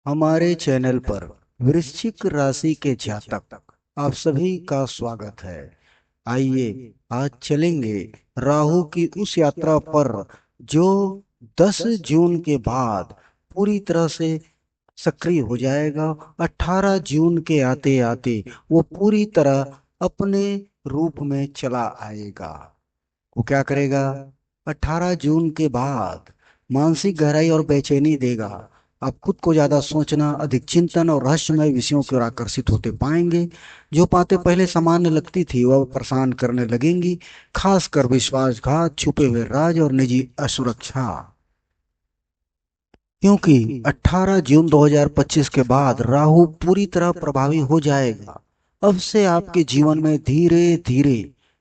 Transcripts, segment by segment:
हमारे चैनल पर वृश्चिक राशि के जातक आप सभी का स्वागत है। आइए आज चलेंगे राहु की उस यात्रा पर जो 10 जून के बाद पूरी तरह से सक्रिय हो जाएगा। 18 जून के आते आते वो पूरी तरह अपने रूप में चला आएगा। वो क्या करेगा? 18 जून के बाद मानसिक गहराई और बेचैनी देगा। आप खुद को ज्यादा सोचना, अधिक चिंतन और रहस्यमय विषयों की ओर आकर्षित होते पाएंगे। जो बातें पहले सामान्य लगती थी वह परेशान करने लगेंगी, खासकर विश्वासघात, छुपे हुए राज और निजी असुरक्षा। क्योंकि 18 जून 2025 के बाद राहु पूरी तरह प्रभावी हो जाएगा। अब से आपके जीवन में धीरे धीरे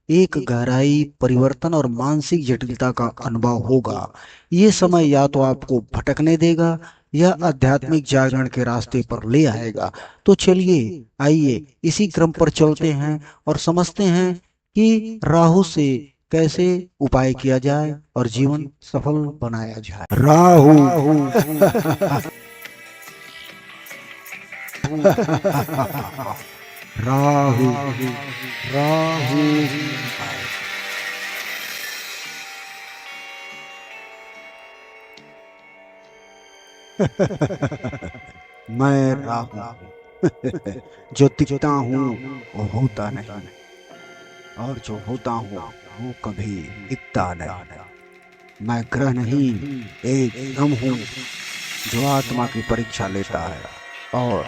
एक गहराई, परिवर्तन और मानसिक जटिलता का अनुभव होगा। ये समय या तो आपको भटकने देगा या आध्यात्मिक जागरण के रास्ते पर ले आएगा। तो चलिए, आइए इसी क्रम पर चलते हैं और समझते हैं कि राहु से कैसे उपाय किया जाए और जीवन सफल बनाया जाए। राहु राहु राहु। मैं राहु जो दिखता हूँ वो होता नहीं, और जो होता हूँ वो कभी दिखता नहीं। मैं ग्रह नहीं, एक दम हूँ जो आत्मा की परीक्षा लेता है और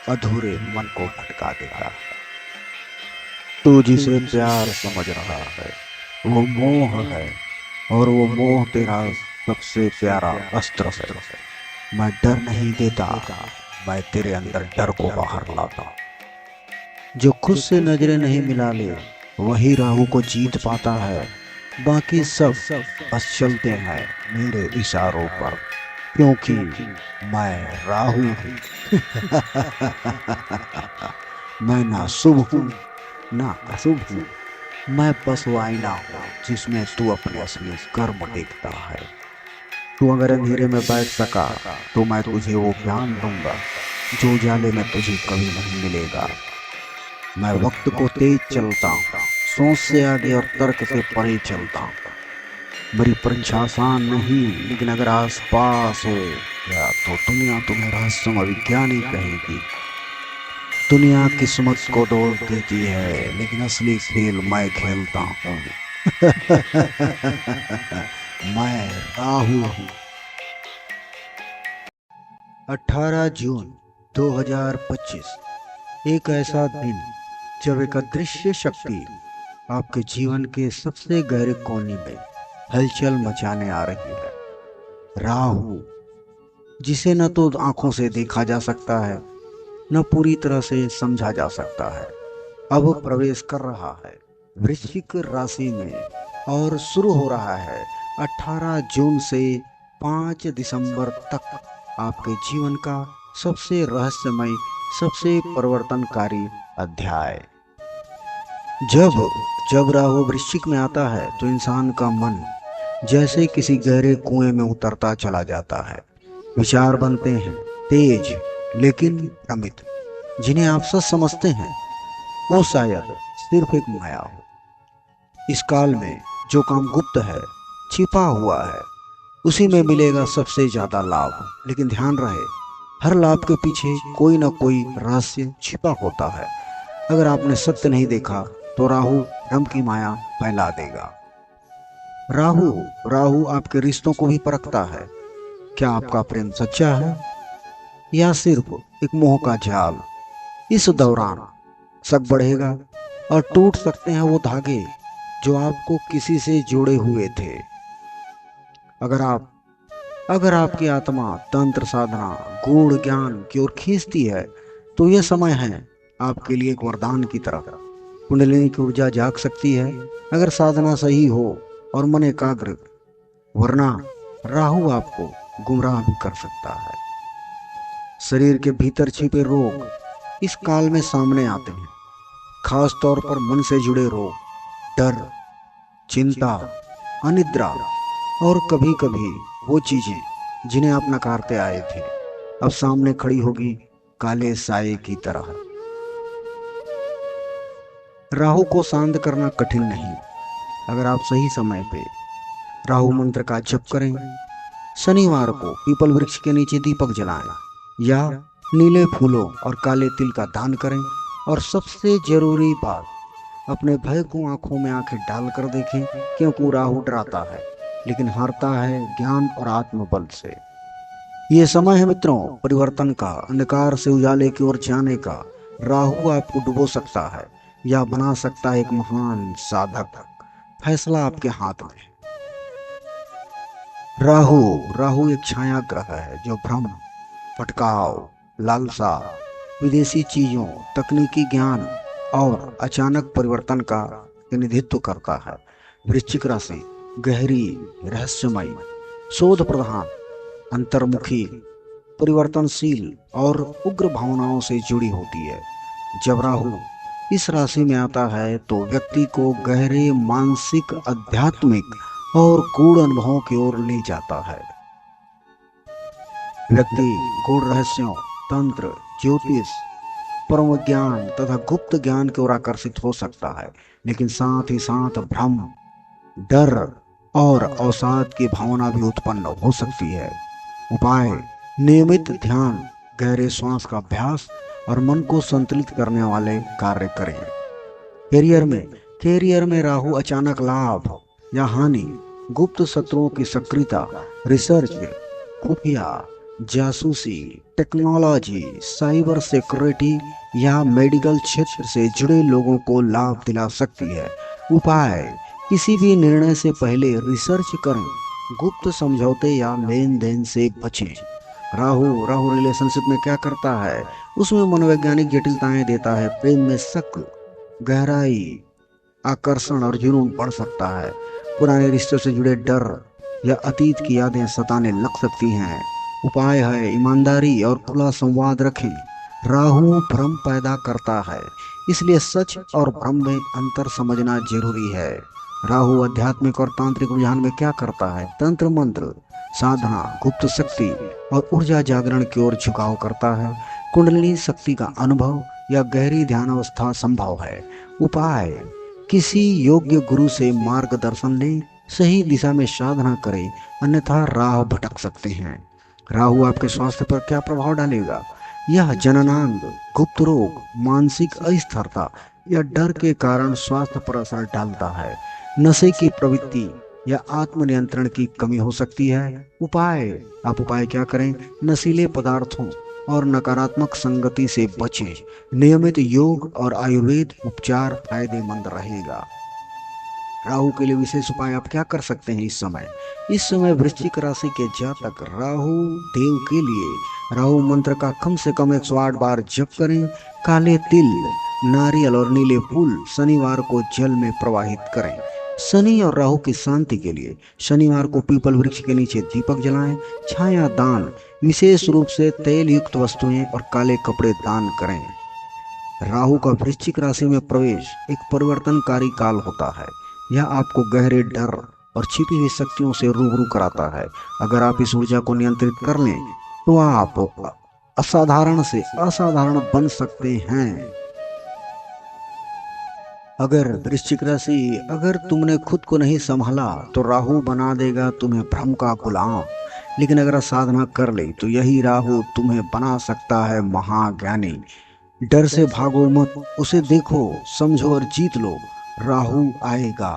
अधूरे मन को भटका देता है। तू जिसे प्यार समझ रहा है वो मोह है, और वो मोह तेरा सबसे प्यारा अस्त्र है। मैं डर नहीं देता, मैं तेरे अंदर डर को बाहर लाता हूं। जो खुद से नजरें नहीं मिला ले वही राहु को जीत पाता है। बाकी सब बस चलते हैं मेरे इशारों पर, क्योंकि मैं राहु हूं। मैं ना शुभ हूं ना अशुभ हूं। मैं बस वो आईना हूं जिसमें तू अपने असली कर्म देखता है। तू अगर अंधेरे में बैठ सका तो मैं तुझे वो ज्ञान दूंगा जो उजाले में तुझे कभी नहीं मिलेगा। मैं वक्त को तेज चलता हूँ, सोच से आगे और तर्क से परे चलता हूँ। मेरी परीक्षा आसान नहीं, लेकिन अगर आस पास हो या तो दुनिया तुम्हें रहस्यमय विज्ञानी कहेगी। दुनिया किस्मत को दोष देती है, लेकिन असली खेल मैं खेलता हूँ। मैं राहु हूँ। 18 जून 2025 एक ऐसा दिन जब एक अदृश्य शक्ति आपके जीवन के सबसे गहरे कोने में हलचल मचाने आ रही है। राहु, जिसे न तो आंखों से देखा जा सकता है न पूरी तरह से समझा जा सकता है, अब प्रवेश कर रहा है वृश्चिक राशि में और शुरू हो रहा है 18 जून से 5 दिसंबर तक आपके जीवन का सबसे रहस्यमय, सबसे परिवर्तनकारी अध्याय। जब जब राहु वृश्चिक में आता है तो इंसान का मन जैसे किसी गहरे कुएं में उतरता चला जाता है। विचार बनते हैं तेज लेकिन भ्रमित। जिन्हें आप सच समझते हैं वो शायद सिर्फ एक माया हो। इस काल में जो काम गुप्त है, छिपा हुआ है, उसी में मिलेगा सबसे ज्यादा लाभ। लेकिन ध्यान रहे, हर लाभ के पीछे कोई ना कोई रहस्य छिपा होता है। अगर आपने सत्य नहीं देखा तो राहु भ्रम की माया फैला देगा। राहु राहु आपके रिश्तों को भी परखता है। क्या आपका प्रेम सच्चा है या सिर्फ एक मोह का जाल? इस दौरान शक बढ़ेगा और टूट सकते हैं वो धागे जो आपको किसी से जुड़े हुए थे। अगर आप अगर आपकी आत्मा तंत्र साधना, गूढ़ ज्ञान की ओर खींचती है तो यह समय है आपके लिए एक वरदान की तरह। कुंडलिनी की ऊर्जा जाग सकती है अगर साधना सही हो और मन एकाग्र, वरना राहु आपको गुमराह भी कर सकता है। शरीर के भीतर छिपे रोग इस काल में सामने आते हैं, खास तौर पर मन से जुड़े रोग, डर, चिंता, अनिद्रा और कभी कभी वो चीजें जिन्हें आप नकारते आए थे। अब सामने खड़ी होगी काले साये की तरह। राहु को शांत करना कठिन नहीं, अगर आप सही समय पे राहु मंत्र का जप करें, शनिवार को पीपल वृक्ष के नीचे दीपक जलाएं या नीले फूलों और काले तिल का दान करें। और सबसे जरूरी बात, अपने भय को आंखों में आंखें डालकर देखें, क्योंकि राहु डराता है लेकिन हारता है ज्ञान और आत्मबल से। ये समय है मित्रों परिवर्तन का, अंधकार से उजाले की ओर जाने का। राहु आपको डुबो सकता है या बना सकता है एक महान साधक। फैसला आपके हाथ में है। राहु राहु एक छाया ग्रह है जो भ्रम, भटकाव, लालसा, विदेशी चीजों, तकनीकी ज्ञान और अचानक परिवर्तन का प्रतिनिधित्व करता है। वृश्चिक राशि गहरी, रहस्यमयी, शोध प्रधान, अंतर्मुखी, परिवर्तनशील और उग्र भावनाओं से जुड़ी होती है। जब राहु इस राशि में आता है तो व्यक्ति को गहरे मानसिक, आध्यात्मिक और गूढ़ अनुभवों की ओर ले जाता है। व्यक्ति गूढ़ रहस्यों, तंत्र, ज्योतिष, परम ज्ञान तथा गुप्त ज्ञान की ओर आकर्षित हो सकता है, लेकिन साथ ही साथ भ्रम, डर और अवसाद की भावना भी उत्पन्न हो सकती है। उपाय: नियमित ध्यान, गहरे श्वास का अभ्यास और मन को संतुलित करने वाले कार्य करें। कैरियर में राहु अचानक लाभ या हानि, गुप्त शत्रुओं की सक्रियता, रिसर्च, खुफिया, जासूसी, टेक्नोलॉजी, साइबर सिक्योरिटी या मेडिकल क्षेत्र से जुड़े लोगों को लाभ दिला सकती है। उपाय: किसी भी निर्णय से पहले रिसर्च करें, गुप्त समझौते या लेन देन से बचें। राहु रिलेशनशिप में क्या करता है? उसमें मनोवैज्ञानिक जटिलताएं देता है। प्रेम में शक, गहराई, आकर्षण और जुनून बढ़ सकता है। पुराने रिश्तों से जुड़े डर या अतीत की यादें सताने लग सकती हैं। उपाय है ईमानदारी और खुला संवाद रखें। राहु भ्रम पैदा करता है, इसलिए सच और भ्रम में अंतर समझना जरूरी है। राहु आध्यात्मिक और तांत्रिक रुझान में क्या करता है? तंत्र मंत्र, साधना, गुप्त शक्ति और ऊर्जा जागरण की ओर झुकाव करता है। कुंडलिनी शक्ति का अनुभव या गहरी ध्यान अवस्था संभव है। उपाय: किसी योग्य गुरु से मार्गदर्शन लें, सही दिशा में साधना करें, अन्यथा राह भटक सकते हैं। राहु आपके स्वास्थ्य पर क्या प्रभाव डालेगा? यह जननांग, गुप्त रोग, मानसिक अस्थिरता या डर के कारण स्वास्थ्य पर असर डालता है। नशे की प्रवृत्ति या आत्मनियंत्रण की कमी हो सकती है। उपाय क्या करें? नशीले पदार्थों और नकारात्मक संगति से बचें। नियमित योग और आयुर्वेद उपचार फायदेमंद रहेगा। राहु के लिए विशेष उपाय आप क्या कर सकते हैं इस समय वृश्चिक राशि के जातक राहु देव के लिए राहु मंत्र का कम से कम 108 बार जप करें। काले तिल, नारियल और नीले फूल शनिवार को जल में प्रवाहित करें। शनि और राहु की शांति के लिए शनिवार को पीपल वृक्ष के नीचे दीपक जलाएं। छाया दान, विशेष रूप से तेल युक्त वस्तुएं और काले कपड़े दान करें। राहु का वृश्चिक राशि में प्रवेश एक परिवर्तनकारी काल होता है। यह आपको गहरे डर और छिपी हुई शक्तियों से रूबरू कराता है। अगर आप इस ऊर्जा को नियंत्रित कर लें तो आप असाधारण से असाधारण बन सकते हैं। अगर वृश्चिक राशि, अगर तुमने खुद को नहीं संभाला तो राहु बना देगा तुम्हें भ्रम का गुलाम, लेकिन अगर साधना कर ले तो यही राहु तुम्हें बना सकता है महाज्ञानी। डर से भागो मत, उसे देखो, समझो और जीत लो। राहु आएगा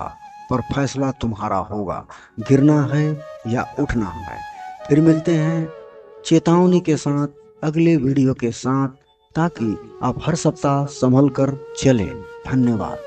पर फैसला तुम्हारा होगा, गिरना है या उठना है। फिर मिलते हैं चेतावनी के साथ अगले वीडियो के साथ, ताकि आप हर सप्ताह संभल कर चलें। धन्यवाद।